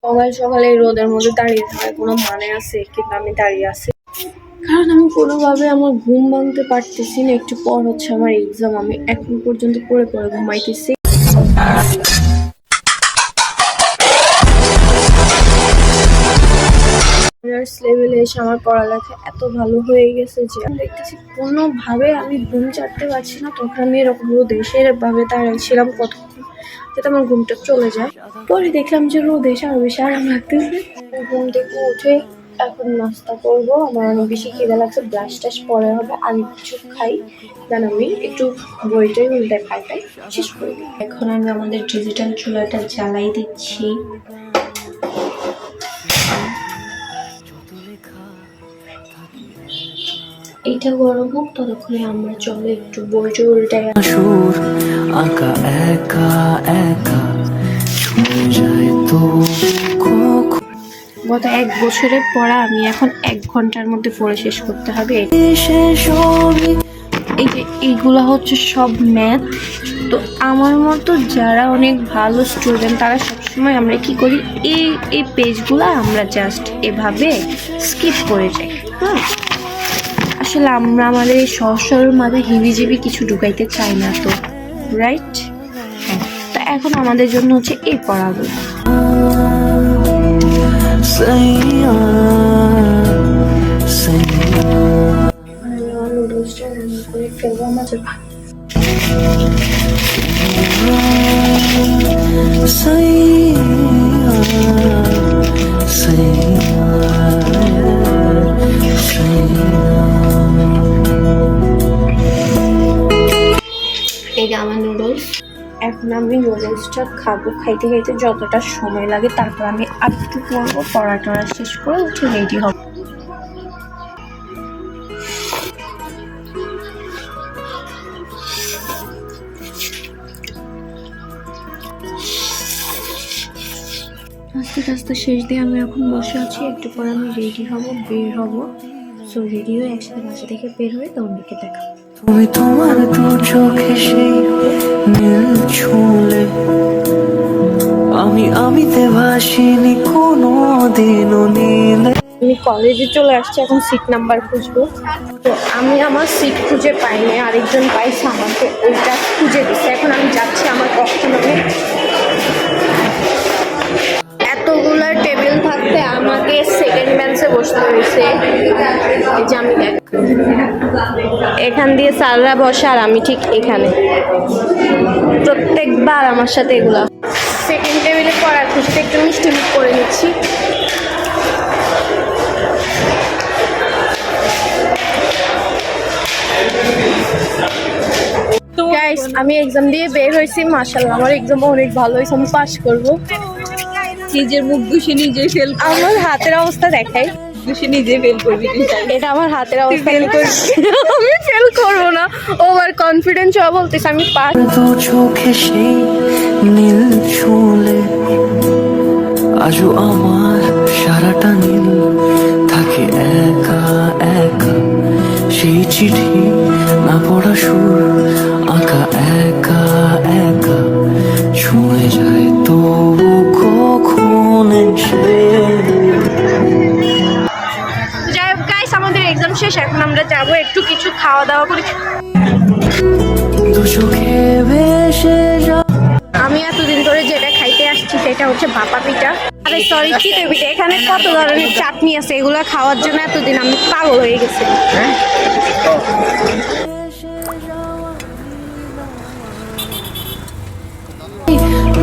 সকাল সকালে রোদের মধ্যে দাঁড়িয়ে থাকার কোনো মানে আছে? কিন্তু আমি দাঁড়িয়ে আছি কারণ আমি কোনোভাবে আমার ঘুম ভাঙতে পারতেছি না। একটু পর হচ্ছে আমার এক্সাম, আমি এখন পর্যন্ত পড়ে পড়ে ঘুমাইতেছি। লেভেলে এসে আমার পড়ালেখা এত ভালো হয়ে গেছে যে আমি দেখতেছি কোনোভাবে আমি ঘুম চাটতে পারছি না। তখন আমি এরকম দেশের ভাবে দাঁড়াইছিলাম কতক্ষণ যাতে আমার ঘুমটা চলে যায়। পরে দেখলাম যে রোদ এসে আরো বেশি আরাম লাগতেছে। ঘুম থেকে উঠে এখন নাস্তা করবো। আমার অনেক বেশি খিদে লাগছে, ব্রাশ টাশ পরে হবে। আমি কিছু খাই, দেন আমি একটু বইটাই উল্টায় পাল্টাই শেষ করে দিই। এখন আমি আমাদের ডিজিটাল চুলাটা জ্বালাই দিচ্ছি। এটা গরম হোক, ততক্ষণে আমরা চলো একটু বইটা উল্টাই। আঁকা একা একা যায় তো। গত 1 বছরের পড়া আমি এখন 1 ঘন্টার মধ্যে পড়ে শেষ করতে হবে। এই যে এইগুলো হচ্ছে সব ম্যাথ। তো আমার মতো যারা অনেক ভালো স্টুডেন্ট তারা সবসময় আমরা কি করি, এই পেজগুলো আমরা জাস্ট এভাবে স্কিপ করে যাই। আসলে আমরা আমাদের এই সহজ সরল মাথায় হিবিজিবি কিছু ঢুকাইতে চাই না, তো রাইট। তো এখন আমাদের জন্য হচ্ছে এই পড়াগুলো। নুডলসটা রান্না করে ফেলবো আমাদের এই যে আমার নুডলস। এখন আমি নুডলসটা খাবো, খাইতে খাইতে যতটা সময় লাগে, তারপর আমি আরেকটু পড়বো, পড়াটা শেষ করে উঠে রেডি হব। আস্তে আস্তে শেষ দিয়ে আমি এখন বসে আছি। একটু পর আমি রেডি হব, বের হব। সো রেডি হয়ে একসাথে বাসা থেকে বের হয়ে তোমাদেরকে দেখা। তুমি তোমার দু চোখে সেই নীল ছুঁলে আমিতে ভাসিনি কোনো দিনও নীলে। আমি কলেজে চলে আসছি, এখন সিট নাম্বার খুঁজবো। তো আমি আমার সিট খুঁজে পাইনি, আরেকজন পাইছে, আমাকে ওইটা খুঁজে দিচ্ছে। এখন আমি যাচ্ছি আমার কক্ষ নামে। এতগুলা টেবিল থাকতে আমাকে সেকেন্ড বেঞ্চে বসতে হয়েছে। এই যে আমি এখান দিয়ে স্যাররা বসে আর আমি ঠিক এখানে। প্রত্যেকবার আমার সাথে এগুলা। সেকেন্ড টেবিলে পড়ার খুশিতে একটু মিষ্টি মুখ করে নিচ্ছি। আমি এক্সাম দিয়ে বের হয়েছি, মাশাআল্লাহ আমার এক্সাম অনেক ভালো হয়েছে, আমি পাস করবো। নিজের মুখ দুষে নিজে ফেল। আমার হাতের অবস্থা দেখাই, দুষে নিজে ফেল করবি। এটা আমার হাতের অবস্থা। আমি ফেল করবো না, ওভার কনফিডেন্স হওয়া বলতেছে আমি পাস। তো চোখে সেই নীল ছুঁলে আজও আমার সারাটা নীল থাকে একা একা। সেই চিঠি না পড়া সুর আঁকা একা একা ছুঁয়ে যায় তবু কখন এসে। যাই হোক গাইস, আমাদের এক্সাম শেষ, এখন আমরা যাবো একটু কিছু খাওয়া দাওয়া করে। দু চোখে ভেসে যা। আমি এতদিন ধরে যেটা খাইতে আসছি সেটা হচ্ছে ভাপা পিঠা, আরে সরি চিতই পিঠা। এখানে কত ধরনের চাটনি আছে, এগুলো খাওয়ার জন্য এতদিন আমি পাগল হয়ে গেছি।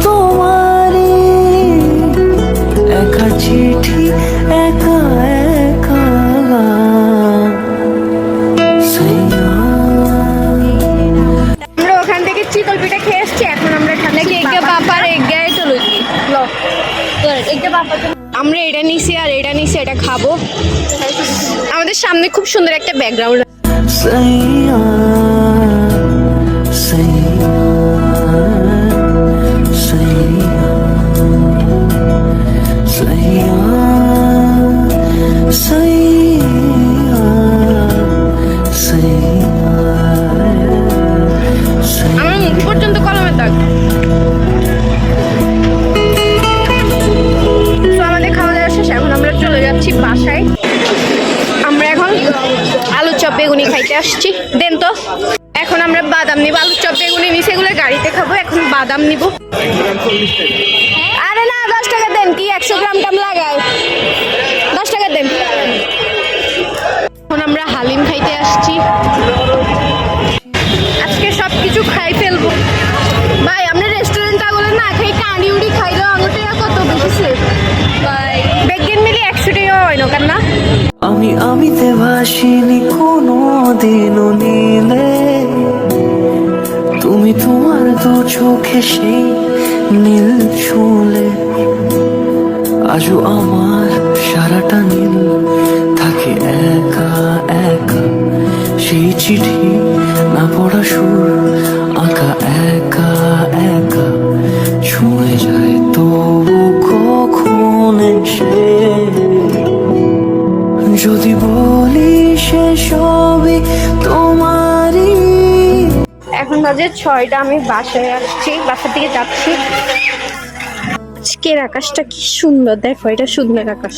তোমারই একা চিঠি একা একা। আমরা ওখান থেকে চিতল পিঠা খেয়ে এসছি, এখন আমরা বাপার এগাই তো লইছি। আমরা এটা নিছি আর এটা নিছি, এটা খাবো। আমাদের সামনে খুব সুন্দর একটা ব্যাকগ্রাউন্ড। আমার মুখ পর্যন্ত কলমের দাগ। আসছি, দেন তো। এখন আমরা বাদাম নিব, আলুর চপ বেগুনি নিছি, এগুলো গাড়িতে খাবো। এখন বাদাম নিব। আরে না, 10 টাকা দেন, কি 100 গ্রাম টাম লাগায়, 10 টাকা দেন। এখন আমরা হালিম খাইতে আসছি, আজকে সব কিছু খাই ফেলবো। ভাই আমরা রেস্টুরেন্ট আগলে না খাই কাঁড়ি উড়ি খাইলো, আঙুরটা কত বেশি সেফ ভাই, বেগেন মিলে 100 টাকা হয় না কেন না। আমিতে ভাসিনি কোনো দিনও নীলে, তুমি তোমার দু চোখে সেই নীল ছুঁলে। আজও আমার সারাটা নীল থাকে একা একা, সেই চিঠি না পড়া সুর আঁকা একা একা, ছুঁয়ে যায় তবু কখন এসে। যদি বলি সে সবই তোমারই। এখন বাজে 6টা, আমি বাসায় আসছি, বাসার দিকে যাচ্ছি। আজকের আকাশটা কি সুন্দর, দেখো এটা সুন্দর আকাশ।